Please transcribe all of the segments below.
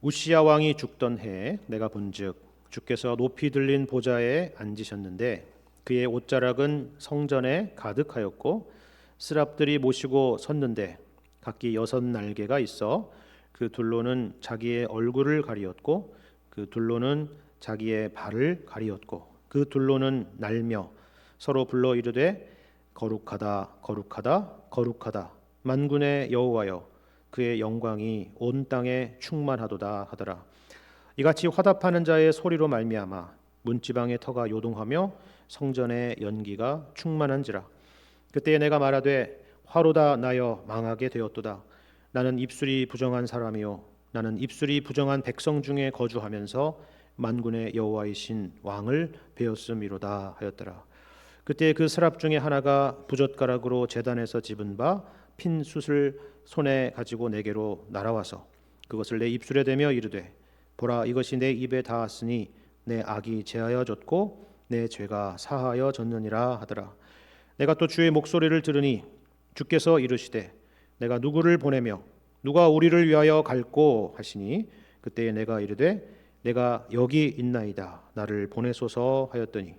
우시야 왕이 죽던 해에 내가 본즉 주께서 높이 들린 보좌에 앉으셨는데 그의 옷자락은 성전에 가득하였고 스랍들이 모시고 섰는데 각기 6날개가 있어 그 둘로는 자기의 얼굴을 가리었고 그 둘로는 자기의 발을 가리었고 그 둘로는 날며 서로 불러 이르되 거룩하다 거룩하다 거룩하다 만군의 여호와여 그의 영광이 온 땅에 충만하도다 하더라. 이같이 화답하는 자의 소리로 말미암아 문지방의 터가 요동하며 성전의 연기가 충만한지라. 그때 내가 말하되 화로다 나여 망하게 되었도다. 나는 입술이 부정한 사람이요 나는 입술이 부정한 백성 중에 거주하면서 만군의 여호와이신 왕을 배웠음이로다 하였더라. 그때 그 스랍 중에 하나가 부젓가락으로 제단에서 집은 바 핀 숯을 손에 가지고 내게로 날아와서 그것을 내 입술에 대며 이르되 보라 이것이 내 입에 닿았으니 내 악이 제하여졌고 내 죄가 사하여졌느니라 하더라. 내가 또 주의 목소리를 들으니 주께서 이르시되 내가 누구를 보내며 누가 우리를 위하여 갈꼬 하시니 그때에 내가 이르되 내가 여기 있나이다 나를 보내소서 하였더니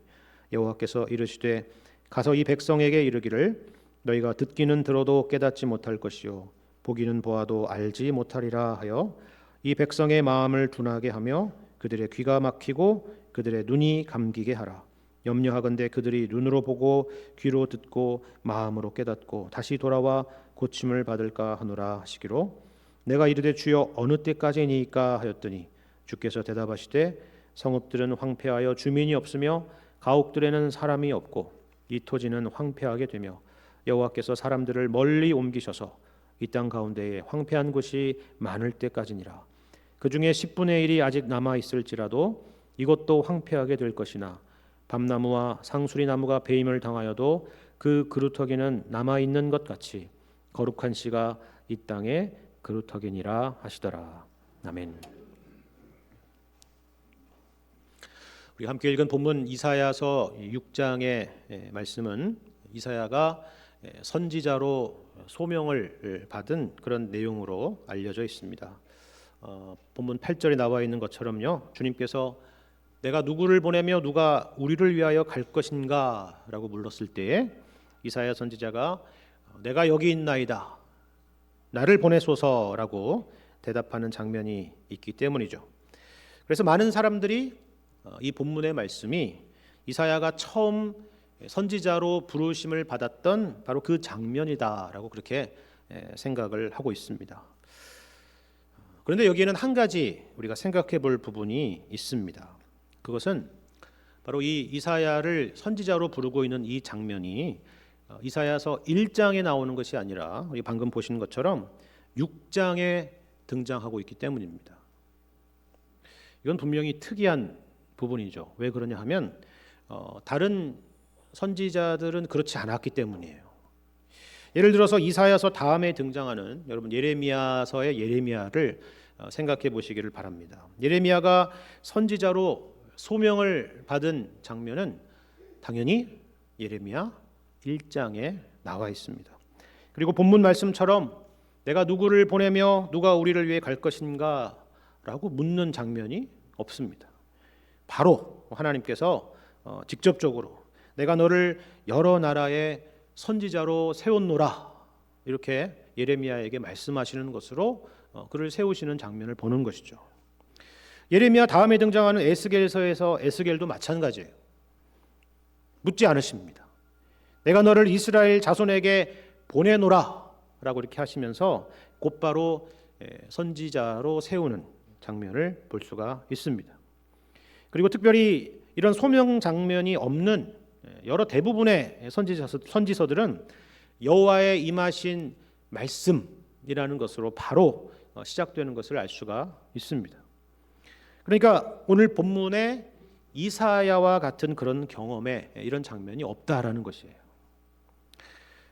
여호와께서 이르시되 가서 이 백성에게 이르기를 너희가 듣기는 들어도 깨닫지 못할 것이요 보기는 보아도 알지 못하리라 하여 이 백성의 마음을 둔하게 하며 그들의 귀가 막히고 그들의 눈이 감기게 하라. 염려하건대 그들이 눈으로 보고 귀로 듣고 마음으로 깨닫고 다시 돌아와 고침을 받을까 하노라 하시기로 내가 이르되 주여 어느 때까지니까 하였더니 주께서 대답하시되 성읍들은 황폐하여 주민이 없으며 가옥들에는 사람이 없고 이 토지는 황폐하게 되며 여호와께서 사람들을 멀리 옮기셔서 이 땅 가운데에 황폐한 곳이 많을 때까지니라. 그 중에 10분의 1이 아직 남아 있을지라도 이것도 황폐하게 될 것이나 밤나무와 상수리 나무가 배임을 당하여도 그 그루터기는 남아 있는 것 같이 거룩한 씨가 이 땅에 그루터기니라 하시더라. 아멘. 우리 함께 읽은 본문 이사야서 6장의 말씀은 이사야가 선지자로 소명을 받은 그런 내용으로 알려져 있습니다. 본문 8절에 나와 있는 것처럼요, 주님께서 내가 누구를 보내며 누가 우리를 위하여 갈 것인가 라고 물었을 때에 이사야 선지자가 내가 여기 있나이다 나를 보내소서라고 대답하는 장면이 있기 때문이죠. 그래서 많은 사람들이 이 본문의 말씀이 이사야가 처음 선지자로 부르심을 받았던 바로 그 장면이다라고 그렇게 생각을 하고 있습니다. 그런데 여기에는 한 가지 우리가 생각해 볼 부분이 있습니다. 그것은 바로 이 이사야를 선지자로 부르고 있는 이 장면이 이사야서 1장에 나오는 것이 아니라 우리 방금 보신 것처럼 6장에 등장하고 있기 때문입니다. 이건 분명히 특이한 부분이죠. 왜 그러냐 하면 다른 선지자들은 그렇지 않았기 때문이에요. 예를 들어서 이사야서 다음에 등장하는 여러분 예레미야서의 예레미야를 생각해 보시기를 바랍니다. 예레미야가 선지자로 소명을 받은 장면은 당연히 예레미야 1장에 나와 있습니다. 그리고 본문 말씀처럼 내가 누구를 보내며 누가 우리를 위해 갈 것인가 라고 묻는 장면이 없습니다. 바로 하나님께서 직접적으로 내가 너를 여러 나라의 선지자로 세웠노라 이렇게 예레미야에게 말씀하시는 것으로 그를 세우시는 장면을 보는 것이죠. 예레미야 다음에 등장하는 에스겔서에서 에스겔도 마찬가지예요. 묻지 않으십니다. 내가 너를 이스라엘 자손에게 보내노라 라고 이렇게 하시면서 곧바로 선지자로 세우는 장면을 볼 수가 있습니다. 그리고 특별히 이런 소명 장면이 없는 여러 대부분의 선지서들은 여호와의 임하신 말씀이라는 것으로 바로 시작되는 것을 알 수가 있습니다. 그러니까 오늘 본문에 이사야와 같은 그런 경험에 이런 장면이 없다라는 것이에요.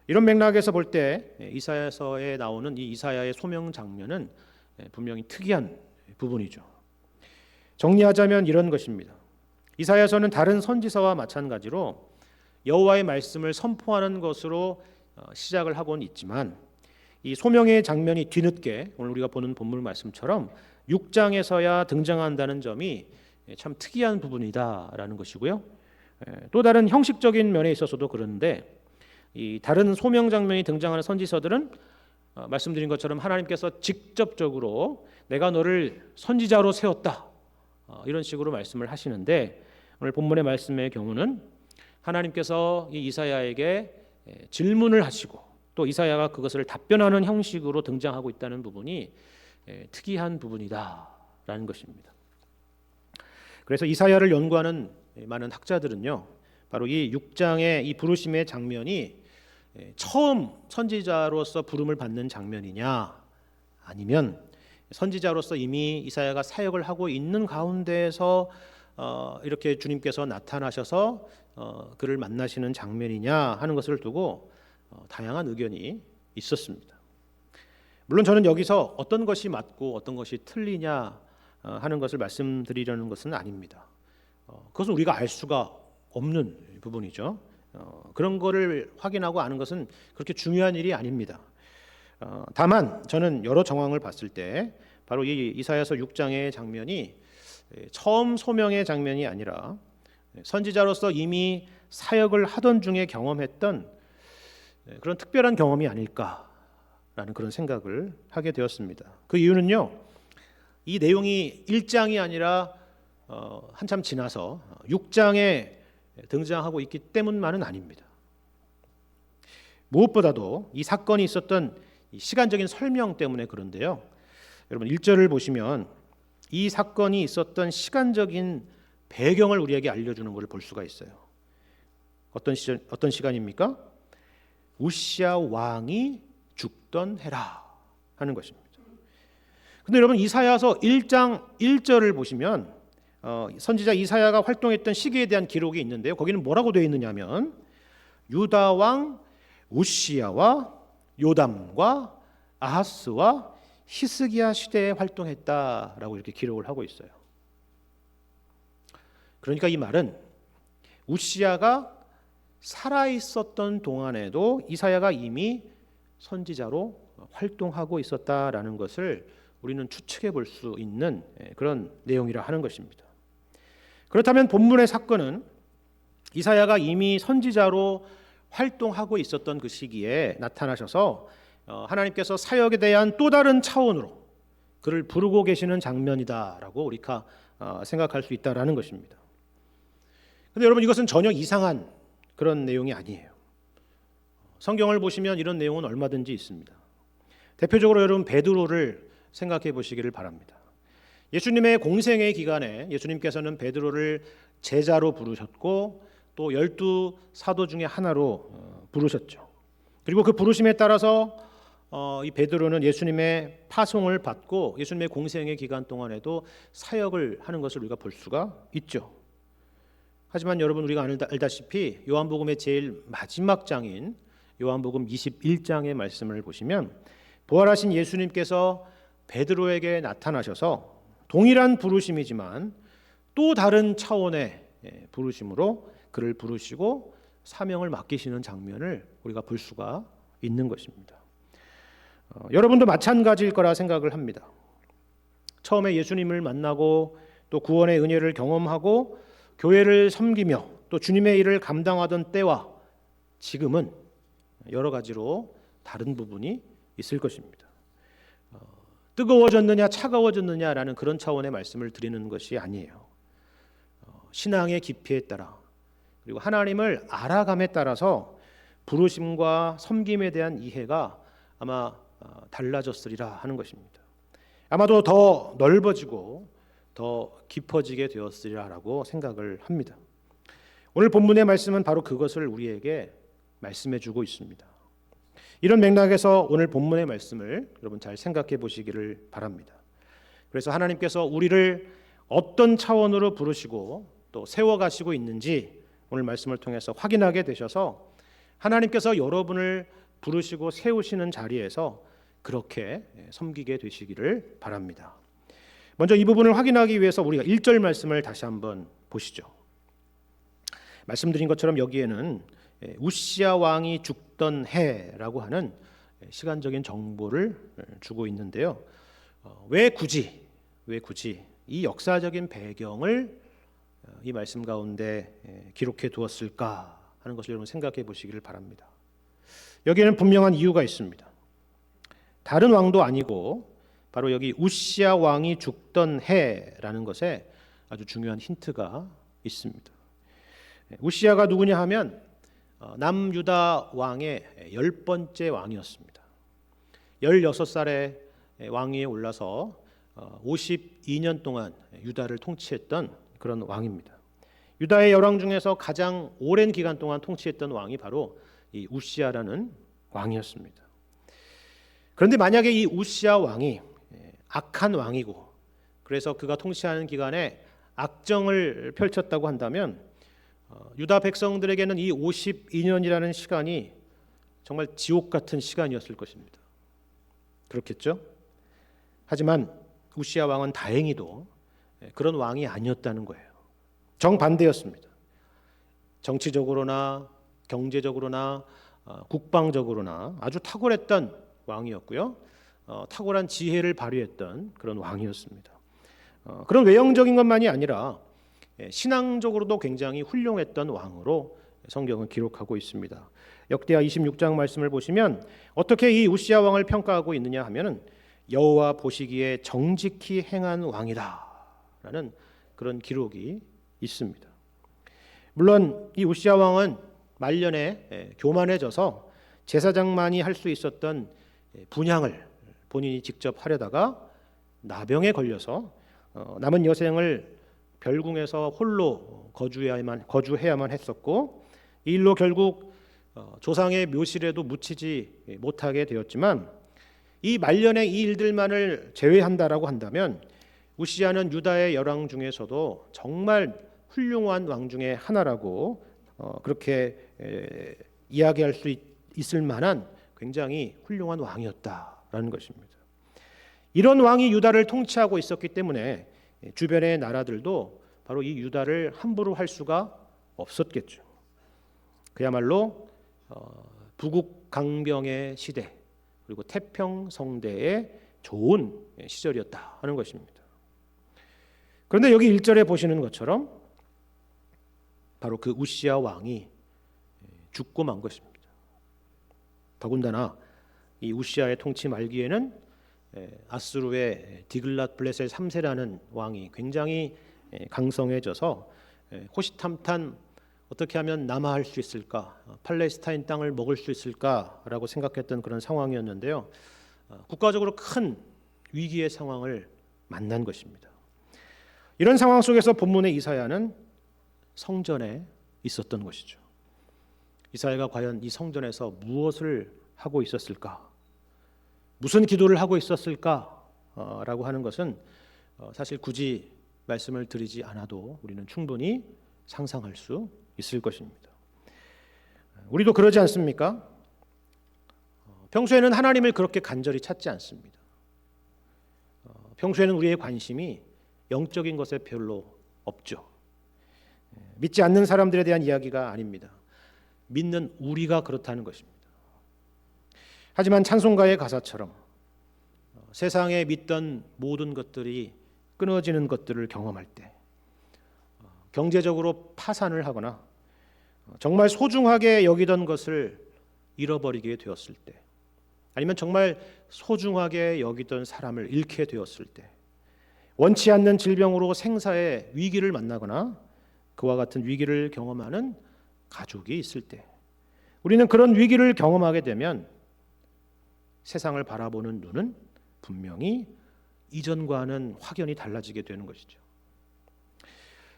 이런 맥락에서 볼 때 이사야서에 나오는 이 이사야의 소명 장면은 분명히 특이한 부분이죠. 정리하자면 이런 것입니다. 이사야서는 다른 선지서와 마찬가지로 여호와의 말씀을 선포하는 것으로 시작을 하고는 있지만 이 소명의 장면이 뒤늦게 오늘 우리가 보는 본문 말씀처럼 6장에서야 등장한다는 점이 참 특이한 부분이다라는 것이고요. 또 다른 형식적인 면에 있어서도 그런데 이 다른 소명 장면이 등장하는 선지서들은 말씀드린 것처럼 하나님께서 직접적으로 내가 너를 선지자로 세웠다 이런 식으로 말씀을 하시는데, 오늘 본문의 말씀의 경우는 하나님께서 이 이사야에게 질문을 하시고 또 이사야가 그것을 답변하는 형식으로 등장하고 있다는 부분이 특이한 부분이다라는 것입니다. 그래서 이사야를 연구하는 많은 학자들은요, 바로 이 6장의 이 부르심의 장면이 처음 선지자로서 부름을 받는 장면이냐, 아니면 선지자로서 이미 이사야가 사역을 하고 있는 가운데에서 이렇게 주님께서 나타나셔서 그를 만나시는 장면이냐 하는 것을 두고 다양한 의견이 있었습니다. 물론 저는 여기서 어떤 것이 맞고 어떤 것이 틀리냐 하는 것을 말씀드리려는 것은 아닙니다. 그것은 우리가 알 수가 없는 부분이죠. 그런 거를 확인하고 아는 것은 그렇게 중요한 일이 아닙니다. 다만 저는 여러 정황을 봤을 때 바로 이 이사야서 6장의 장면이 처음 소명의 장면이 아니라 선지자로서 이미 사역을 하던 중에 경험했던 그런 특별한 경험이 아닐까라는 그런 생각을 하게 되었습니다. 그 이유는요, 이 내용이 1장이 아니라 한참 지나서 6장에 등장하고 있기 때문만은 아닙니다. 무엇보다도 이 사건이 있었던 이 시간적인 설명 때문에 그런데요, 여러분 1절을 보시면 이 사건이 있었던 시간적인 배경을 우리에게 알려주는 것을 볼 수가 있어요. 어떤 시간입니까? 우시야 왕이 죽던 해라 하는 것입니다. 근데 여러분 이사야서 1장 1절을 보시면 선지자 이사야가 활동했던 시기에 대한 기록이 있는데요, 거기는 뭐라고 되어 있느냐면 유다 왕 우시야와 요담과 아하스와 히스기야 시대에 활동했다라고 이렇게 기록을 하고 있어요. 그러니까 이 말은 우시야가 살아 있었던 동안에도 이사야가 이미 선지자로 활동하고 있었다라는 것을 우리는 추측해 볼 수 있는 그런 내용이라 하는 것입니다. 그렇다면 본문의 사건은 이사야가 이미 선지자로 활동하고 있었던 그 시기에 나타나셔서 하나님께서 사역에 대한 또 다른 차원으로 그를 부르고 계시는 장면이다라고 우리가 생각할 수 있다라는 것입니다. 그런데 여러분 이것은 전혀 이상한 그런 내용이 아니에요. 성경을 보시면 이런 내용은 얼마든지 있습니다. 대표적으로 여러분 베드로를 생각해 보시기를 바랍니다. 예수님의 공생의 기간에 예수님께서는 베드로를 제자로 부르셨고 또 12 사도 중에 하나로 부르셨죠. 그리고 그 부르심에 따라서 이 베드로는 예수님의 파송을 받고 예수님의 공생의 기간 동안에도 사역을 하는 것을 우리가 볼 수가 있죠. 하지만 여러분 우리가 알다시피 요한복음의 제일 마지막 장인 요한복음 21장의 말씀을 보시면 부활하신 예수님께서 베드로에게 나타나셔서 동일한 부르심이지만 또 다른 차원의 부르심으로 그를 부르시고 사명을 맡기시는 장면을 우리가 볼 수가 있는 것입니다. 여러분도 마찬가지일 거라 생각을 합니다. 처음에 예수님을 만나고 또 구원의 은혜를 경험하고 교회를 섬기며 또 주님의 일을 감당하던 때와 지금은 여러 가지로 다른 부분이 있을 것입니다. 뜨거워졌느냐 차가워졌느냐라는 그런 차원의 말씀을 드리는 것이 아니에요. 신앙의 깊이에 따라 그리고 하나님을 알아감에 따라서 부르심과 섬김에 대한 이해가 아마 달라졌으리라 하는 것입니다. 아마도 더 넓어지고 더 깊어지게 되었으리라고 생각을 합니다. 오늘 본문의 말씀은 바로 그것을 우리에게 말씀해 주고 있습니다. 이런 맥락에서 오늘 본문의 말씀을 여러분 잘 생각해 보시기를 바랍니다. 그래서 하나님께서 우리를 어떤 차원으로 부르시고 또 세워가시고 있는지 오늘 말씀을 통해서 확인하게 되셔서 하나님께서 여러분을 부르시고 세우시는 자리에서 그렇게 섬기게 되시기를 바랍니다. 먼저 이 부분을 확인하기 위해서 우리가 1절 말씀을 다시 한번 보시죠. 말씀드린 것처럼 여기에는 우시야 왕이 죽던 해라고 하는 시간적인 정보를 주고 있는데요. 왜 굳이 왜 굳이 이 역사적인 배경을 이 말씀 가운데 기록해 두었을까 하는 것을 여러분 생각해 보시기를 바랍니다. 여기에는 분명한 이유가 있습니다. 다른 왕도 아니고 바로 여기 우시야 왕이 죽던 해라는 것에 아주 중요한 힌트가 있습니다. 우시야가 누구냐 하면 남유다 왕의 10번째 왕이었습니다. 16살에 왕위에 올라서 52년 동안 유다를 통치했던 그런 왕입니다. 유다의 열왕 중에서 가장 오랜 기간 동안 통치했던 왕이 바로 이 우시야라는 왕이었습니다. 그런데 만약에 이 우시야 왕이 악한 왕이고 그래서 그가 통치하는 기간에 악정을 펼쳤다고 한다면 유다 백성들에게는 이 52년이라는 시간이 정말 지옥 같은 시간이었을 것입니다. 그렇겠죠? 하지만 우시야 왕은 다행히도 그런 왕이 아니었다는 거예요. 정반대였습니다. 정치적으로나 경제적으로나 국방적으로나 아주 탁월했던 왕이었고요. 탁월한 지혜를 발휘했던 그런 왕이었습니다. 그런 외형적인 것만이 아니라 신앙적으로도 굉장히 훌륭했던 왕으로 성경은 기록하고 있습니다. 역대하 26장 말씀을 보시면 어떻게 이 우시야 왕을 평가하고 있느냐 하면은 여호와 보시기에 정직히 행한 왕이다라는 그런 기록이 있습니다. 물론 이 우시야 왕은 말년에 교만해져서 제사장만이 할 수 있었던 분향을 본인이 직접 하려다가 나병에 걸려서 남은 여생을 별궁에서 홀로 거주해야만 했었고 이 일로 결국 조상의 묘실에도 묻히지 못하게 되었지만 이 말년의 이 일들만을 제외한다라고 한다면 우시야는 유다의 열왕 중에서도 정말 훌륭한 왕 중에 하나라고 그렇게 이야기할 수 있을 만한 굉장히 훌륭한 왕이었다라는 것입니다. 이런 왕이 유다를 통치하고 있었기 때문에 주변의 나라들도 바로 이 유다를 함부로 할 수가 없었겠죠. 그야말로 부국강병의 시대 그리고 태평성대의 좋은 시절이었다 하는 것입니다. 그런데 여기 1절에 보시는 것처럼 바로 그 우시야 왕이 죽고 만 것입니다. 더군다나 이 우시야의 통치 말기에는 아수르의 디글랏 블레셋 3세라는 왕이 굉장히 강성해져서 호시탐탐 어떻게 하면 남하할 수 있을까, 팔레스타인 땅을 먹을 수 있을까라고 생각했던 그런 상황이었는데요. 국가적으로 큰 위기의 상황을 만난 것입니다. 이런 상황 속에서 본문의 이사야는 성전에 있었던 것이죠. 이사야가 과연 이 성전에서 무엇을 하고 있었을까? 무슨 기도를 하고 있었을까라고 하는 것은 사실 굳이 말씀을 드리지 않아도 우리는 충분히 상상할 수 있을 것입니다. 우리도 그러지 않습니까? 평소에는 하나님을 그렇게 간절히 찾지 않습니다. 평소에는 우리의 관심이 영적인 것에 별로 없죠. 믿지 않는 사람들에 대한 이야기가 아닙니다. 믿는 우리가 그렇다는 것입니다. 하지만 찬송가의 가사처럼 세상에 믿던 모든 것들이 끊어지는 것들을 경험할 때, 경제적으로 파산을 하거나 정말 소중하게 여기던 것을 잃어버리게 되었을 때, 아니면 정말 소중하게 여기던 사람을 잃게 되었을 때, 원치 않는 질병으로 생사의 위기를 만나거나 그와 같은 위기를 경험하는 가족이 있을 때, 우리는 그런 위기를 경험하게 되면 세상을 바라보는 눈은 분명히 이전과는 확연히 달라지게 되는 것이죠.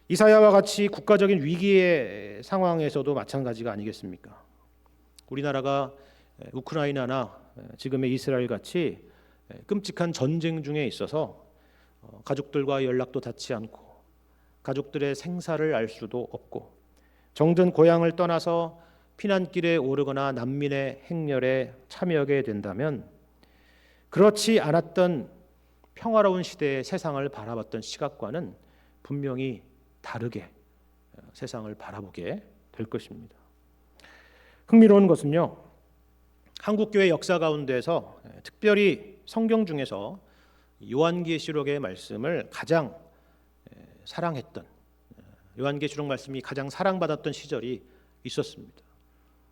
이사야와 같이 국가적인 위기의 상황에서도 마찬가지가 아니겠습니까? 우리나라가 우크라이나나 지금의 이스라엘 같이 끔찍한 전쟁 중에 있어서 가족들과 연락도 닿지 않고 가족들의 생사를 알 수도 없고 정든 고향을 떠나서 피난길에 오르거나 난민의 행렬에 참여하게 된다면 그렇지 않았던 평화로운 시대의 세상을 바라봤던 시각과는 분명히 다르게 세상을 바라보게 될 것입니다. 흥미로운 것은요, 한국교회 역사 가운데서 특별히 성경 중에서 요한계시록의 말씀을 가장 사랑했던, 요한계시록 말씀이 가장 사랑받았던 시절이 있었습니다.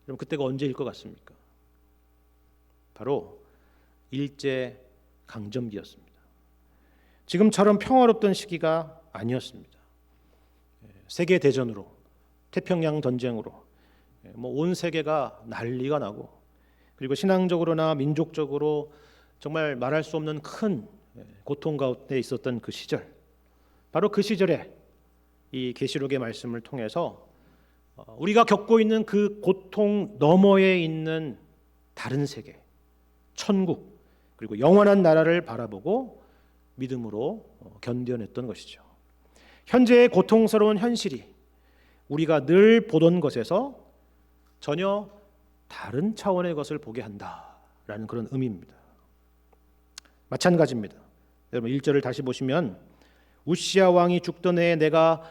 그럼 그때가 언제일 것 같습니까? 바로 일제 강점기였습니다. 지금처럼 평화롭던 시기가 아니었습니다. 세계 대전으로, 태평양 전쟁으로 온 세계가 난리가 나고, 그리고 신앙적으로나 민족적으로 정말 말할 수 없는 큰 고통 가운데 있었던 그 시절, 바로 그 시절에 이 계시록의 말씀을 통해서 우리가 겪고 있는 그 고통 너머에 있는 다른 세계, 천국, 그리고 영원한 나라를 바라보고 믿음으로 견뎌냈던 것이죠. 현재의 고통스러운 현실이 우리가 늘 보던 것에서 전혀 다른 차원의 것을 보게 한다라는 그런 의미입니다. 마찬가지입니다. 여러분 1절을 다시 보시면 우시야 왕이 죽던 해에 내가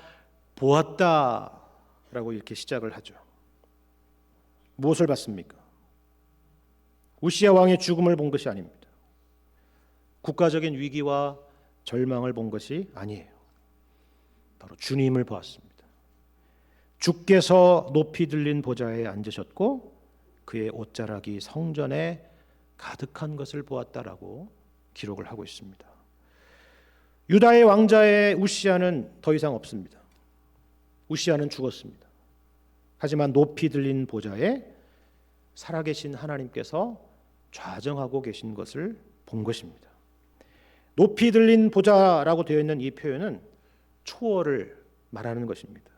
보았다라고 이렇게 시작을 하죠. 무엇을 봤습니까? 우시야 왕의 죽음을 본 것이 아닙니다. 국가적인 위기와 절망을 본 것이 아니에요. 바로 주님을 보았습니다. 주께서 높이 들린 보좌에 앉으셨고 그의 옷자락이 성전에 가득한 것을 보았다라고 기록을 하고 있습니다. 유다의 왕자의 우시야는 더 이상 없습니다. 우시야는 죽었습니다. 하지만 높이 들린 보좌에 살아계신 하나님께서 좌정하고 계신 것을 본 것입니다. 높이 들린 보좌라고 되어 있는 이 표현은 초월을 말하는 것입니다.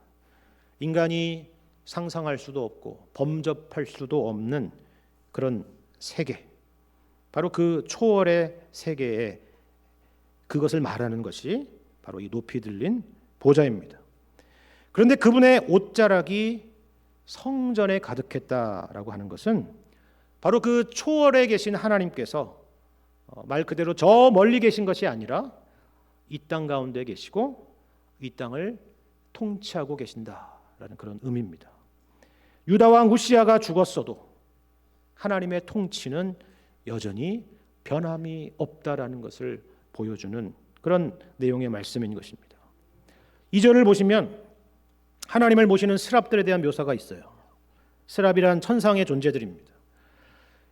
인간이 상상할 수도 없고 범접할 수도 없는 그런 세계, 바로 그 초월의 세계에 그것을 말하는 것이 바로 이 높이 들린 보좌입니다. 그런데 그분의 옷자락이 성전에 가득했다라고 하는 것은 바로 그 초월에 계신 하나님께서 말 그대로 저 멀리 계신 것이 아니라 이 땅 가운데 계시고 이 땅을 통치하고 계신다라는 그런 의미입니다. 유다 왕 우시야가 죽었어도 하나님의 통치는 여전히 변함이 없다라는 것을 보여주는 그런 내용의 말씀인 것입니다. 2절을 보시면 하나님을 모시는 스랍들에 대한 묘사가 있어요. 스랍이란 천상의 존재들입니다.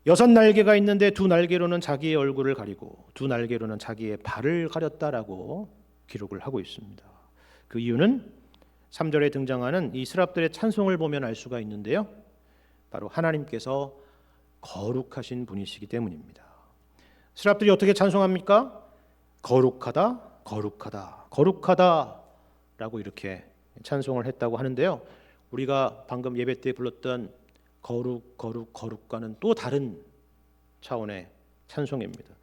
6날개가 있는데 2날개로는 자기의 얼굴을 가리고 2날개로는 자기의 발을 가렸다라고 기록을 하고 있습니다. 그 이유는 3절에 등장하는 이 스랍들의 찬송을 보면 알 수가 있는데요. 바로 하나님께서 거룩하신 분이시기 때문입니다. 스랍들이 어떻게 찬송합니까? 거룩하다, 거룩하다, 거룩하다라고 이렇게 찬송을 했다고 하는데요. 우리가 방금 예배 때 불렀던 거룩, 거룩, 거룩과는 또 다른 차원의 찬송입니다.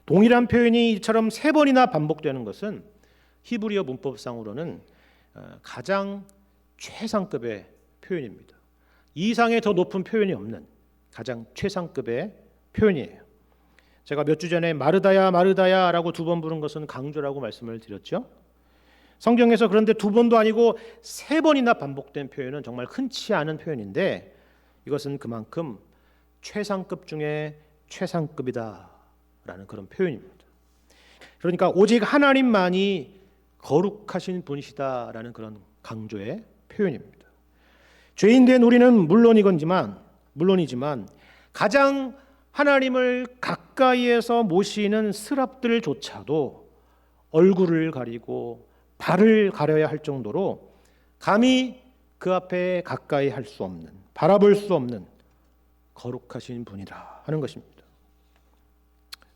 동일한 표현이 이처럼 3번이나 반복되는 것은 히브리어 문법상으로는 가장 최상급의 표현입니다. 이 이상의 더 높은 표현이 없는 가장 최상급의 표현이에요. 제가 몇 주 전에 마르다야 마르다야라고 2번 부른 것은 강조라고 말씀을 드렸죠. 성경에서 그런데 2번도 아니고 3번이나 반복된 표현은 정말 흔치 않은 표현인데 이것은 그만큼 최상급 중에 최상급이다라는 그런 표현입니다. 그러니까 오직 하나님만이 거룩하신 분이시다라는 그런 강조의 표현입니다. 죄인된 우리는 물론이지만 가장 하나님을 가까이에서 모시는 스랍들조차도 얼굴을 가리고 발을 가려야 할 정도로 감히 그 앞에 가까이 할 수 없는, 바라볼 수 없는 거룩하신 분이라 하는 것입니다.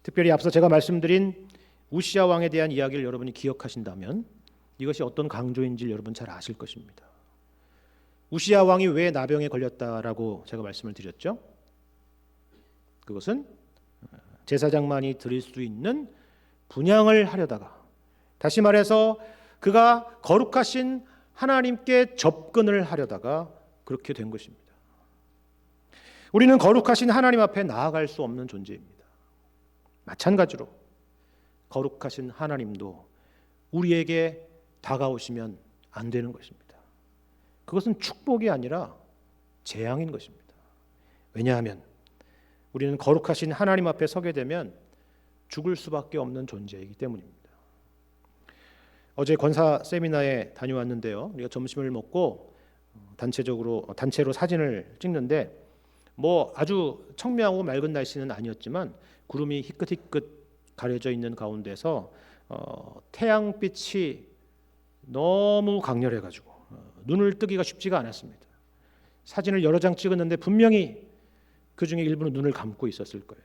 특별히 앞서 제가 말씀드린 우시야 왕에 대한 이야기를 여러분이 기억하신다면 이것이 어떤 강조인지 여러분 잘 아실 것입니다. 우시야 왕이 왜 나병에 걸렸다라고 제가 말씀을 드렸죠? 그것은 제사장만이 드릴 수 있는 분향을 하려다가, 다시 말해서 그가 거룩하신 하나님께 접근을 하려다가 그렇게 된 것입니다. 우리는 거룩하신 하나님 앞에 나아갈 수 없는 존재입니다. 마찬가지로 거룩하신 하나님도 우리에게 다가오시면 안 되는 것입니다. 그것은 축복이 아니라 재앙인 것입니다. 왜냐하면 우리는 거룩하신 하나님 앞에 서게 되면 죽을 수밖에 없는 존재이기 때문입니다. 어제 권사 세미나에 다녀왔는데요. 우리가 점심을 먹고 단체로 사진을 찍는데 뭐 아주 청명하고 맑은 날씨는 아니었지만 구름이 희끗희끗 가려져 있는 가운데서 태양빛이 너무 강렬해가지고 눈을 뜨기가 쉽지가 않았습니다. 사진을 여러 장 찍었는데 분명히 그 중에 일부는 눈을 감고 있었을 거예요.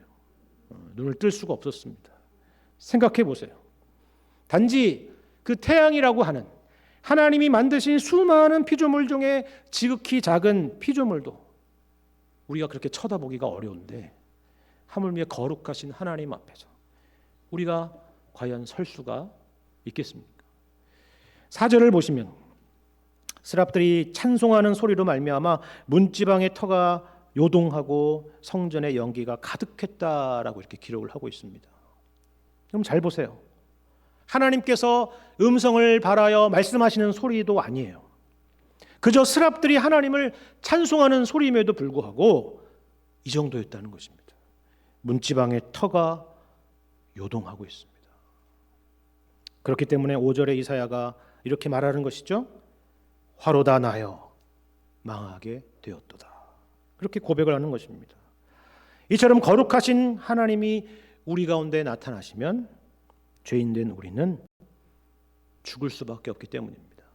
눈을 뜰 수가 없었습니다. 생각해 보세요. 단지 그 태양이라고 하는 하나님이 만드신 수많은 피조물 중에 지극히 작은 피조물도 우리가 그렇게 쳐다보기가 어려운데 하물며 거룩하신 하나님 앞에서 우리가 과연 설 수가 있겠습니까? 4절을 보시면 스랍들이 찬송하는 소리로 말미암아 문지방의 터가 요동하고 성전의 연기가 가득했다라고 이렇게 기록을 하고 있습니다. 그럼 잘 보세요. 하나님께서 음성을 발하여 말씀하시는 소리도 아니에요. 그저 스랍들이 하나님을 찬송하는 소리임에도 불구하고 이 정도였다는 것입니다. 문지방의 터가 요동하고 있습니다. 그렇기 때문에 5절에 이사야가 이렇게 말하는 것이죠. 화로다 나여 망하게 되었도다. 그렇게 고백을 하는 것입니다. 이처럼 거룩하신 하나님이 우리 가운데 나타나시면 죄인된 우리는 죽을 수밖에 없기 때문입니다.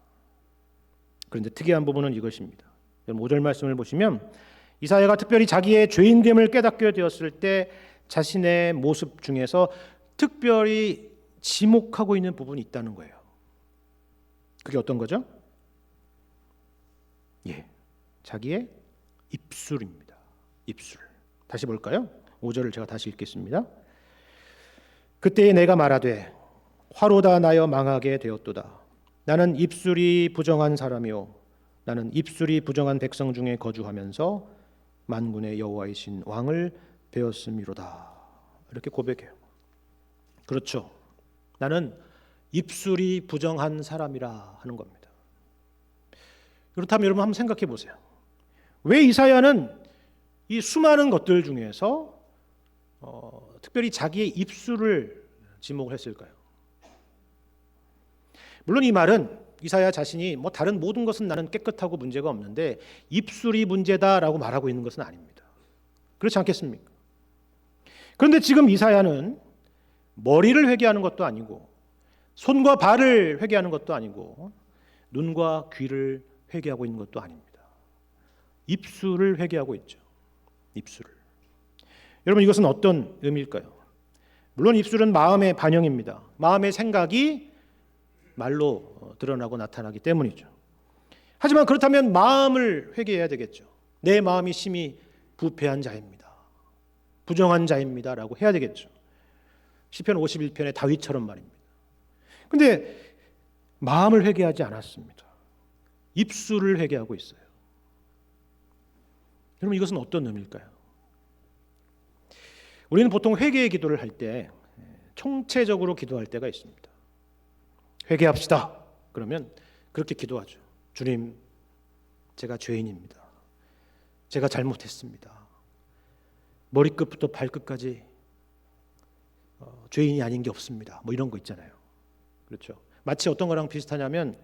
그런데 특이한 부분은 이것입니다. 5절 말씀을 보시면 이사야가 특별히 자기의 죄인됨을 깨닫게 되었을 때 자신의 모습 중에서 특별히 지목하고 있는 부분이 있다는 거예요. 그게 어떤 거죠? 자기의 입술입니다. 입술. 다시 볼까요? 5절을 제가 다시 읽겠습니다. 그때에 내가 말하되 화로다 나여 망하게 되었도다. 나는 입술이 부정한 사람이요 나는 입술이 부정한 백성 중에 거주하면서 만군의 여호와이신 왕을 배웠음이로다. 이렇게 고백해요. 그렇죠. 나는 입술이 부정한 사람이라 하는 겁니다. 그렇다면 여러분 한번 생각해 보세요. 왜 이사야는 이 수많은 것들 중에서 특별히 자기의 입술을 지목을 했을까요? 물론 이 말은 이사야 자신이 다른 모든 것은 나는 깨끗하고 문제가 없는데 입술이 문제다라고 말하고 있는 것은 아닙니다. 그렇지 않겠습니까? 그런데 지금 이사야는 머리를 회개하는 것도 아니고 손과 발을 회개하는 것도 아니고 눈과 귀를 회개하고 있는 것도 아닙니다. 입술을 회개하고 있죠. 입술을. 여러분 이것은 어떤 의미일까요? 물론 입술은 마음의 반영입니다. 마음의 생각이 말로 드러나고 나타나기 때문이죠. 하지만 그렇다면 마음을 회개해야 되겠죠. 내 마음이 심히 부패한 자입니다. 부정한 자입니다. 라고 해야 되겠죠. 시편 51편의 다윗처럼 말입니다. 그런데 마음을 회개하지 않았습니다. 입술을 회개하고 있어요. 여러분 이것은 어떤 의미일까요? 우리는 보통 회개의 기도를 할 때 총체적으로 기도할 때가 있습니다. 회개합시다. 그러면 그렇게 기도하죠. 주님, 제가 죄인입니다. 제가 잘못했습니다. 머리끝부터 발끝까지 죄인이 아닌 게 없습니다. 이런 거 있잖아요. 그렇죠. 마치 어떤 거랑 비슷하냐면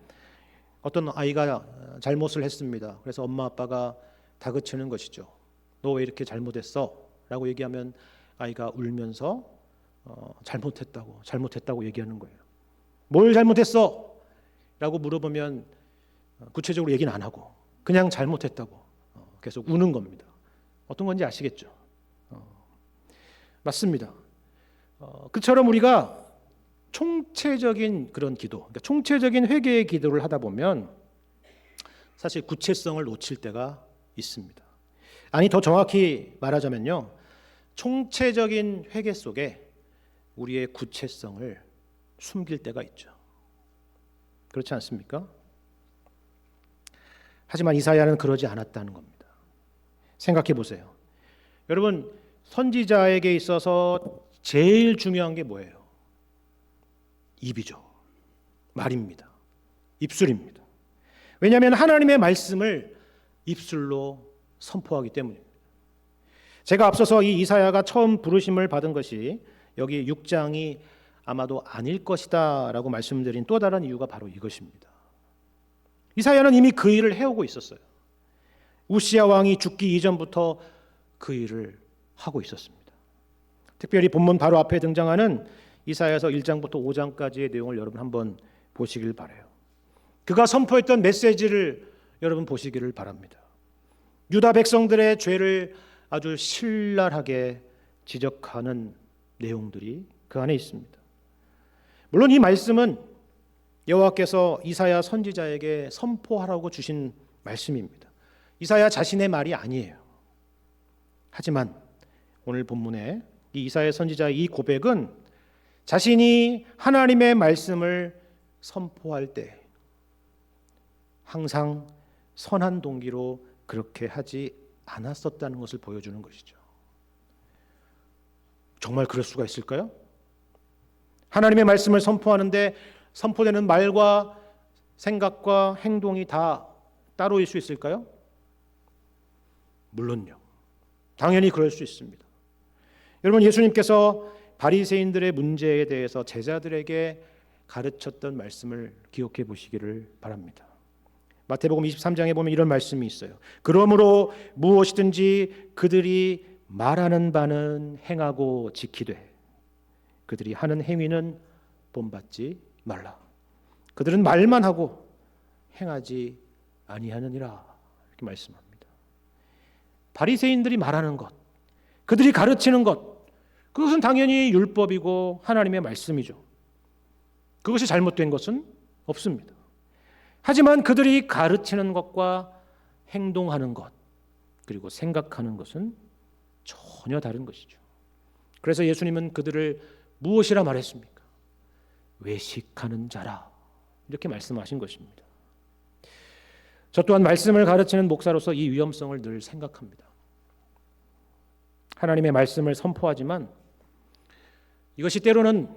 어떤 아이가 잘못을 했습니다. 그래서 엄마 아빠가 다그치는 것이죠. 너 왜 이렇게 잘못했어? 라고 얘기하면 아이가 울면서 잘못했다고 얘기하는 거예요. 뭘 잘못했어? 라고 물어보면 구체적으로 얘기는 안 하고 그냥 잘못했다고 계속 우는 겁니다. 어떤 건지 아시겠죠? 맞습니다. 그처럼 우리가 총체적인 그런 기도, 그러니까 총체적인 회개의 기도를 하다 보면 사실 구체성을 놓칠 때가 있습니다. 아니 더 정확히 말하자면요, 총체적인 회개 속에 우리의 구체성을 숨길 때가 있죠. 그렇지 않습니까? 하지만 이사야는 그러지 않았다는 겁니다. 생각해 보세요. 여러분 선지자에게 있어서 제일 중요한 게 뭐예요? 입이죠. 말입니다. 입술입니다. 왜냐하면 하나님의 말씀을 입술로 선포하기 때문입니다. 제가 앞서서 이 이사야가 처음 부르심을 받은 것이 여기 6장이 아마도 아닐 것이다 라고 말씀드린 또 다른 이유가 바로 이것입니다. 이사야는 이미 그 일을 해오고 있었어요. 우시야 왕이 죽기 이전부터 그 일을 하고 있었습니다. 특별히 본문 바로 앞에 등장하는 이사야서 1장부터 5장까지의 내용을 여러분 한번 보시길 바라요. 그가 선포했던 메시지를 여러분 보시기를 바랍니다. 유다 백성들의 죄를 아주 신랄하게 지적하는 내용들이 그 안에 있습니다. 물론 이 말씀은 여호와께서 이사야 선지자에게 선포하라고 주신 말씀입니다. 이사야 자신의 말이 아니에요. 하지만 오늘 본문에 이 이사야 선지자의 이 고백은 자신이 하나님의 말씀을 선포할 때 항상 선한 동기로 그렇게 하지 않았었다는 것을 보여주는 것이죠. 정말 그럴 수가 있을까요? 하나님의 말씀을 선포하는데 선포되는 말과 생각과 행동이 다 따로일 수 있을까요? 물론요. 당연히 그럴 수 있습니다. 여러분, 예수님께서 바리새인들의 문제에 대해서 제자들에게 가르쳤던 말씀을 기억해 보시기를 바랍니다. 마태복음 23장에 보면 이런 말씀이 있어요. 그러므로 무엇이든지 그들이 말하는 바는 행하고 지키되 그들이 하는 행위는 본받지 말라. 그들은 말만 하고 행하지 아니하느니라. 이렇게 말씀합니다. 바리새인들이 말하는 것, 그들이 가르치는 것, 그것은 당연히 율법이고 하나님의 말씀이죠. 그것이 잘못된 것은 없습니다. 하지만 그들이 가르치는 것과 행동하는 것, 그리고 생각하는 것은 전혀 다른 것이죠. 그래서 예수님은 그들을 무엇이라 말했습니까? 외식하는 자라, 이렇게 말씀하신 것입니다. 저 또한 말씀을 가르치는 목사로서 이 위험성을 늘 생각합니다. 하나님의 말씀을 선포하지만 이것이 때로는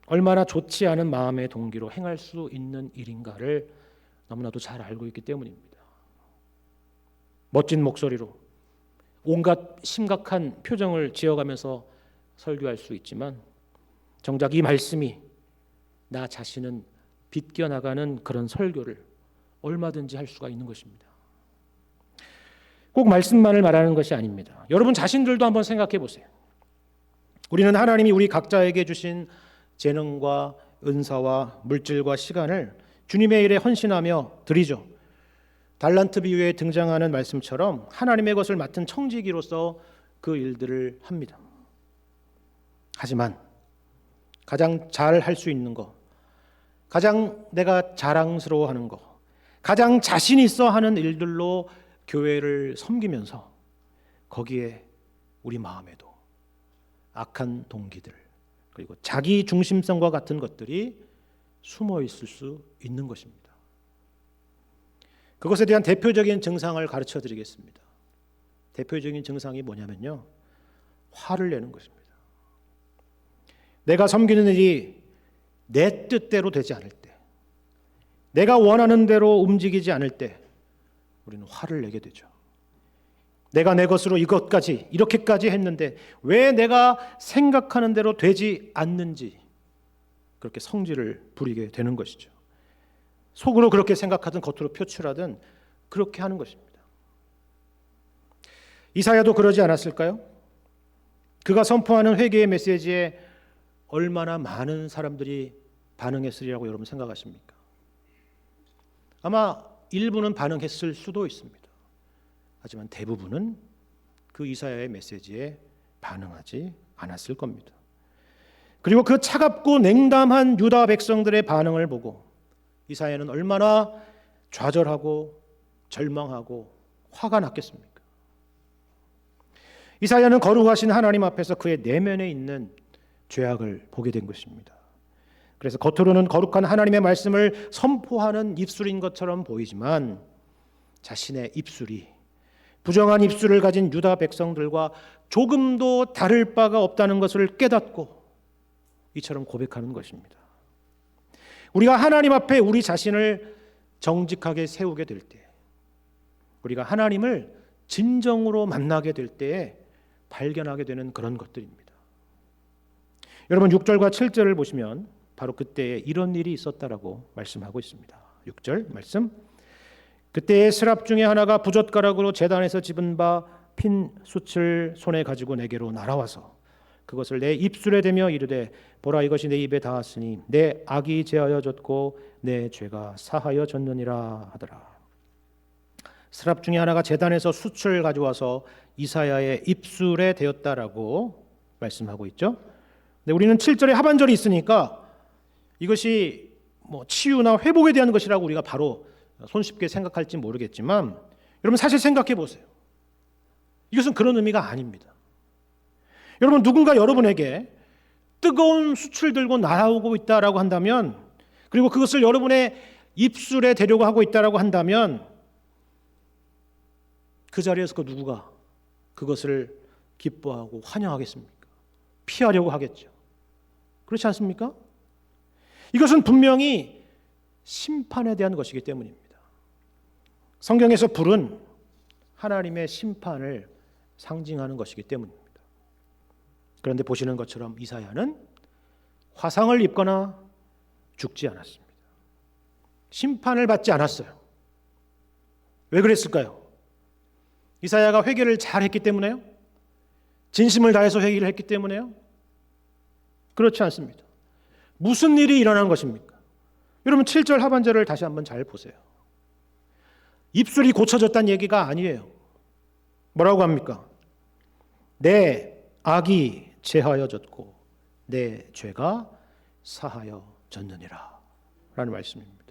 얼마나 좋지 않은 마음의 동기로 행할 수 있는 일인가를 너무나도 잘 알고 있기 때문입니다. 멋진 목소리로 온갖 심각한 표정을 지어가면서 설교할 수 있지만 정작 이 말씀이 나 자신은 비껴나가는 그런 설교를 얼마든지 할 수가 있는 것입니다. 꼭 말씀만을 말하는 것이 아닙니다. 여러분 자신들도 한번 생각해 보세요. 우리는 하나님이 우리 각자에게 주신 재능과 은사와 물질과 시간을 주님의 일에 헌신하며 드리죠. 달란트 비유에 등장하는 말씀처럼 하나님의 것을 맡은 청지기로서 그 일들을 합니다. 하지만 가장 잘 할 수 있는 것, 가장 내가 자랑스러워하는 것, 가장 자신 있어 하는 일들로 교회를 섬기면서 거기에 우리 마음에도 악한 동기들, 그리고 자기 중심성과 같은 것들이 숨어 있을 수 있는 것입니다. 그것에 대한 대표적인 증상을 가르쳐 드리겠습니다. 대표적인 증상이 뭐냐면요, 화를 내는 것입니다. 내가 섬기는 일이 내 뜻대로 되지 않을 때, 내가 원하는 대로 움직이지 않을 때 우리는 화를 내게 되죠. 내가 내 것으로 이것까지 이렇게까지 했는데 왜 내가 생각하는 대로 되지 않는지 그렇게 성질을 부리게 되는 것이죠. 속으로 그렇게 생각하든 겉으로 표출하든 그렇게 하는 것입니다. 이사야도 그러지 않았을까요? 그가 선포하는 회개의 메시지에 얼마나 많은 사람들이 반응했으리라고 여러분 생각하십니까? 아마 일부는 반응했을 수도 있습니다. 하지만 대부분은 그 이사야의 메시지에 반응하지 않았을 겁니다. 그리고 그 차갑고 냉담한 유다 백성들의 반응을 보고 이사야는 얼마나 좌절하고 절망하고 화가 났겠습니까? 이사야는 거룩하신 하나님 앞에서 그의 내면에 있는 죄악을 보게 된 것입니다. 그래서 겉으로는 거룩한 하나님의 말씀을 선포하는 입술인 것처럼 보이지만 자신의 입술이 부정한 입술을 가진 유다 백성들과 조금도 다를 바가 없다는 것을 깨닫고 이처럼 고백하는 것입니다. 우리가 하나님 앞에 우리 자신을 정직하게 세우게 될 때, 우리가 하나님을 진정으로 만나게 될 때에 발견하게 되는 그런 것들입니다. 여러분 6절과 7절을 보시면 바로 그때에 이런 일이 있었다라고 말씀하고 있습니다. 6절 말씀. 그때에 스랍 중에 하나가 부젓가락으로 제단에서 집은 바 핀 숯을 손에 가지고 내게로 날아와서 그것을 내 입술에 대며 이르되 보라 이것이 내 입에 닿았으니 내 악이 제하여 졌고 내 죄가 사하여 졌느니라 하더라. 스랍 중에 하나가 제단에서 숯을 가져와서 이사야의 입술에 대었다라고 말씀하고 있죠. 근데 우리는 7절에 하반절이 있으니까 이것이 뭐 치유나 회복에 대한 것이라고 우리가 바로 손쉽게 생각할지 모르겠지만 여러분 사실 생각해 보세요. 이것은 그런 의미가 아닙니다. 여러분 누군가 여러분에게 뜨거운 숯을 들고 날아오고 있다라고 한다면 그리고 그것을 여러분의 입술에 대려고 하고 있다라고 한다면 그 자리에서 그 누구가 그것을 기뻐하고 환영하겠습니까? 피하려고 하겠죠. 그렇지 않습니까? 이것은 분명히 심판에 대한 것이기 때문입니다. 성경에서 불은 하나님의 심판을 상징하는 것이기 때문입니다. 그런데 보시는 것처럼 이사야는 화상을 입거나 죽지 않았습니다. 심판을 받지 않았어요. 왜 그랬을까요? 이사야가 회개를 잘했기 때문에요? 진심을 다해서 회개를 했기 때문에요? 그렇지 않습니다. 무슨 일이 일어난 것입니까? 여러분 7절 하반절을 다시 한번 잘 보세요. 입술이 고쳐졌다는 얘기가 아니에요. 뭐라고 합니까? 내 악이 제하여졌고 내 죄가 사하여졌느니라 라는 말씀입니다.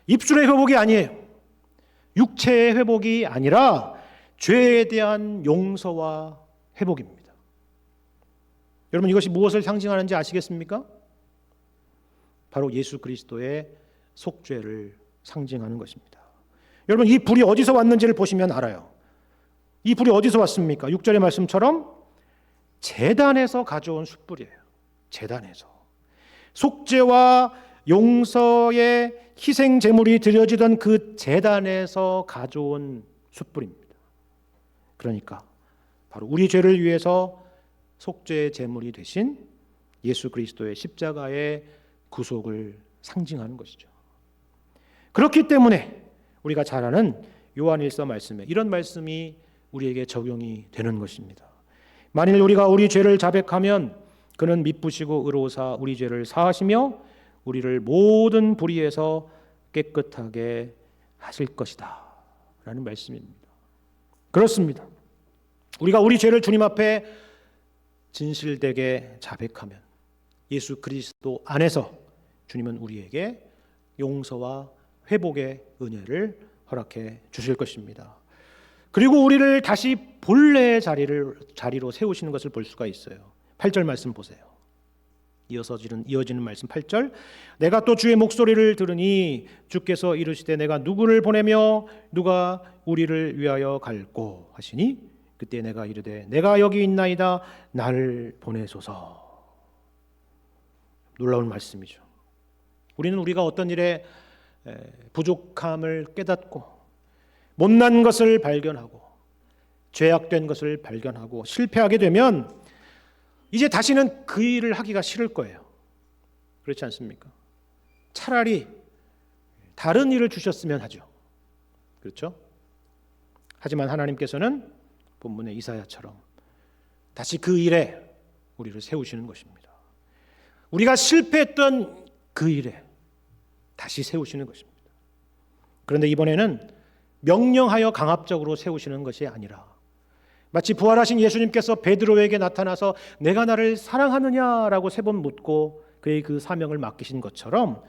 입술의 회복이 아니에요. 육체의 회복이 아니라 죄에 대한 용서와 회복입니다. 여러분 이것이 무엇을 상징하는지 아시겠습니까? 바로 예수 그리스도의 속죄를 상징하는 것입니다. 여러분 이 불이 어디서 왔는지를 보시면 알아요. 이 불이 어디서 왔습니까? 6절의 말씀처럼 제단에서 가져온 숯불이에요. 제단에서. 속죄와 용서의 희생 제물이 드려지던 그 제단에서 가져온 숯불입니다. 그러니까 바로 우리 죄를 위해서 속죄의 제물이 되신 예수 그리스도의 십자가의 구속을 상징하는 것이죠. 그렇기 때문에 우리가 잘 아는 요한일서 말씀에 이런 말씀이 우리에게 적용이 되는 것입니다. 만일 우리가 우리 죄를 자백하면 그는 미쁘시고 의로우사 우리 죄를 사하시며 우리를 모든 불의에서 깨끗하게 하실 것이다 라는 말씀입니다. 그렇습니다. 우리가 우리 죄를 주님 앞에 진실되게 자백하면 예수 그리스도 안에서 주님은 우리에게 용서와 회복의 은혜를 허락해 주실 것입니다. 그리고 우리를 다시 본래의 자리로 세우시는 것을 볼 수가 있어요. 8절 말씀 보세요. 이어지는 말씀 8절. 내가 또 주의 목소리를 들으니 주께서 이르시되 내가 누구를 보내며 누가 우리를 위하여 갈꼬 하시니 그때 내가 이르되 내가 여기 있나이다 나를 보내소서. 놀라운 말씀이죠. 우리는 우리가 어떤 일에 부족함을 깨닫고 못난 것을 발견하고 죄악된 것을 발견하고 실패하게 되면 이제 다시는 그 일을 하기가 싫을 거예요. 그렇지 않습니까? 차라리 다른 일을 주셨으면 하죠. 그렇죠? 하지만 하나님께서는 본문의 이사야처럼 다시 그 일에 우리를 세우시는 것입니다. 우리가 실패했던 그 일에 다시 세우시는 것입니다. 그런데 이번에는 명령하여 강압적으로 세우시는 것이 아니라 마치 부활하신 예수님께서 베드로에게 나타나서 내가 나를 사랑하느냐라고 세 번 묻고 그의 그 사명을 맡기신 것처럼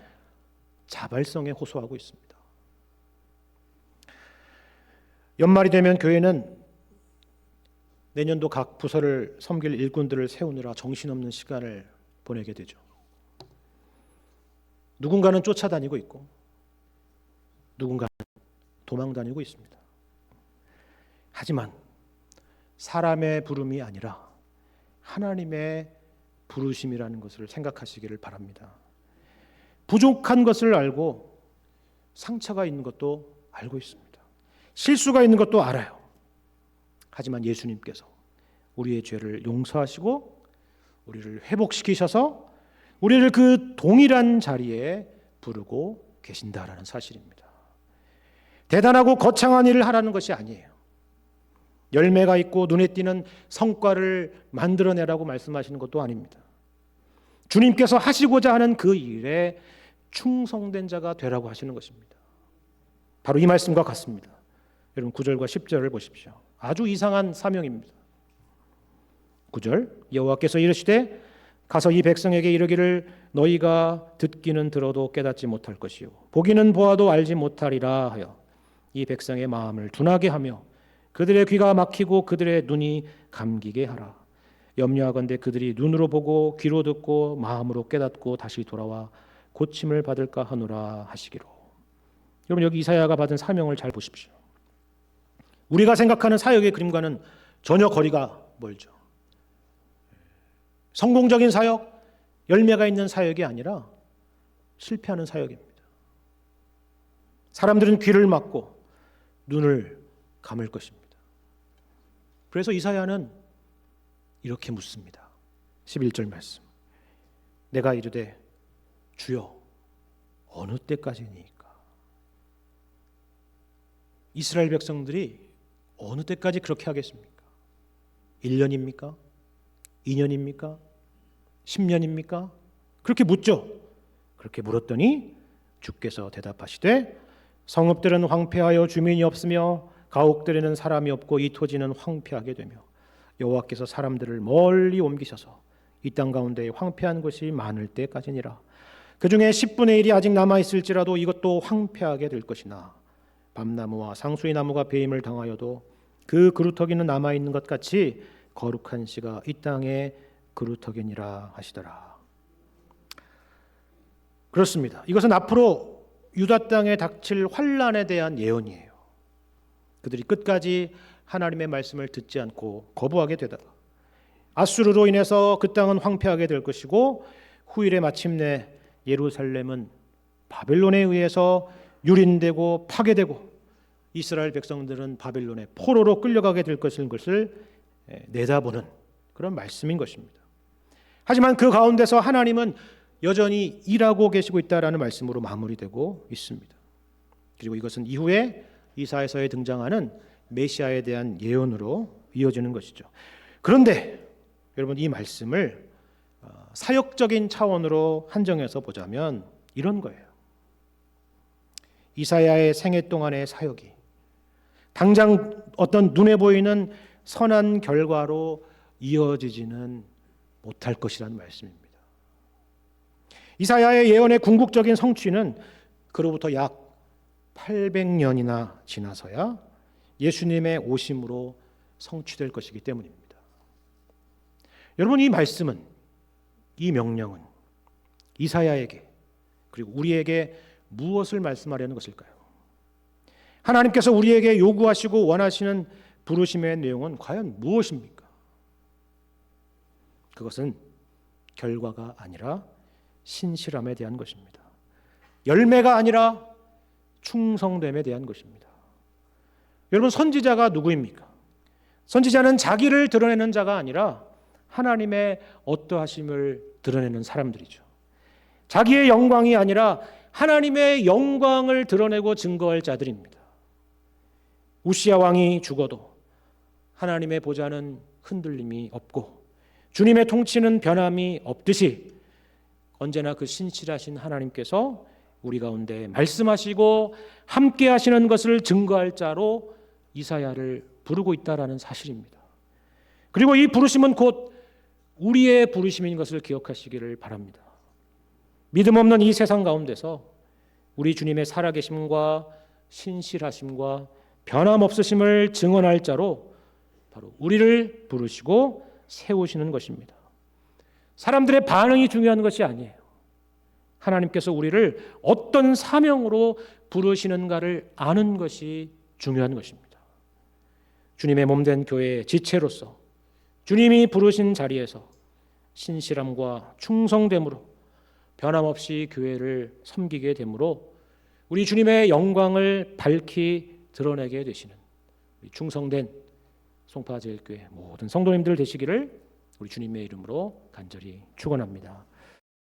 자발성에 호소하고 있습니다. 연말이 되면 교회는 내년도 각 부서를 섬길 일꾼들을 세우느라 정신없는 시간을 보내게 되죠. 누군가는 쫓아다니고 있고 누군가는 도망다니고 있습니다. 하지만 사람의 부름이 아니라 하나님의 부르심이라는 것을 생각하시기를 바랍니다. 부족한 것을 알고 상처가 있는 것도 알고 있습니다. 실수가 있는 것도 알아요. 하지만 예수님께서 우리의 죄를 용서하시고 우리를 회복시키셔서 우리를 그 동일한 자리에 부르고 계신다라는 사실입니다. 대단하고 거창한 일을 하라는 것이 아니에요. 열매가 있고 눈에 띄는 성과를 만들어내라고 말씀하시는 것도 아닙니다. 주님께서 하시고자 하는 그 일에 충성된 자가 되라고 하시는 것입니다. 바로 이 말씀과 같습니다. 여러분 9절과 10절을 보십시오. 아주 이상한 사명입니다. 9절 여호와께서 이르시되 가서 이 백성에게 이르기를 너희가 듣기는 들어도 깨닫지 못할 것이요 보기는 보아도 알지 못하리라 하여 이 백성의 마음을 둔하게 하며 그들의 귀가 막히고 그들의 눈이 감기게 하라. 염려하건대 그들이 눈으로 보고 귀로 듣고 마음으로 깨닫고 다시 돌아와 고침을 받을까 하노라 하시기로. 여러분 여기 이사야가 받은 사명을 잘 보십시오. 우리가 생각하는 사역의 그림과는 전혀 거리가 멀죠. 성공적인 사역, 열매가 있는 사역이 아니라 실패하는 사역입니다. 사람들은 귀를 막고 눈을 감을 것입니다. 그래서 이사야는 이렇게 묻습니다. 11절 말씀. 내가 이르되 주여 어느 때까지니까? 이스라엘 백성들이 어느 때까지 그렇게 하겠습니까? 1년입니까? 2년입니까? 10년입니까? 그렇게 묻죠. 그렇게 물었더니 주께서 대답하시되 성읍들은 황폐하여 주민이 없으며 가옥들에는 사람이 없고 이 토지는 황폐하게 되며 여호와께서 사람들을 멀리 옮기셔서 이 땅 가운데 황폐한 곳이 많을 때까지니라. 그 중에 10분의 1이 아직 남아있을지라도 이것도 황폐하게 될 것이나 밤나무와 상수리 나무가 배임을 당하여도 그 그루터기는 남아있는 것 같이 거룩한 씨가 이 땅에 그루터기니라 하시더라. 그렇습니다. 이것은 앞으로 유다 땅에 닥칠 환난에 대한 예언이에요. 그들이 끝까지 하나님의 말씀을 듣지 않고 거부하게 되다가 아수르로 인해서 그 땅은 황폐하게 될 것이고 후일에 마침내 예루살렘은 바벨론에 의해서 유린되고 파괴되고 이스라엘 백성들은 바벨론의 포로로 끌려가게 될 것을 내다보는 그런 말씀인 것입니다. 하지만 그 가운데서 하나님은 여전히 일하고 계시고 있다라는 말씀으로 마무리되고 있습니다. 그리고 이것은 이후에 이사야서에 등장하는 메시아에 대한 예언으로 이어지는 것이죠. 그런데 여러분 이 말씀을 사역적인 차원으로 한정해서 보자면 이런 거예요. 이사야의 생애 동안의 사역이 당장 어떤 눈에 보이는 선한 결과로 이어지지는 못할 것이라는 말씀입니다. 이사야의 예언의 궁극적인 성취는 그로부터 약 800년이나 지나서야 예수님의 오심으로 성취될 것이기 때문입니다. 여러분 이 말씀은, 이 명령은 이사야에게 그리고 우리에게 무엇을 말씀하려는 것일까요? 하나님께서 우리에게 요구하시고 원하시는 부르심의 내용은 과연 무엇입니까? 그것은 결과가 아니라 신실함에 대한 것입니다. 열매가 아니라 충성됨에 대한 것입니다. 여러분 선지자가 누구입니까? 선지자는 자기를 드러내는 자가 아니라 하나님의 어떠하심을 드러내는 사람들이죠. 자기의 영광이 아니라 하나님의 영광을 드러내고 증거할 자들입니다. 우시야 왕이 죽어도 하나님의 보좌는 흔들림이 없고 주님의 통치는 변함이 없듯이 언제나 그 신실하신 하나님께서 우리 가운데 말씀하시고 함께 하시는 것을 증거할 자로 이사야를 부르고 있다라는 사실입니다. 그리고 이 부르심은 곧 우리의 부르심인 것을 기억하시기를 바랍니다. 믿음 없는 이 세상 가운데서 우리 주님의 살아계심과 신실하심과 변함없으심을 증언할 자로 바로 우리를 부르시고 세우시는 것입니다. 사람들의 반응이 중요한 것이 아니에요. 하나님께서 우리를 어떤 사명으로 부르시는가를 아는 것이 중요한 것입니다. 주님의 몸된 교회의 지체로서 주님이 부르신 자리에서 신실함과 충성됨으로 변함없이 교회를 섬기게 되므로 우리 주님의 영광을 밝히 드러내게 되시는 충성된 송파제일교회 모든 성도님들 되시기를 우리 주님의 이름으로 간절히 축원합니다.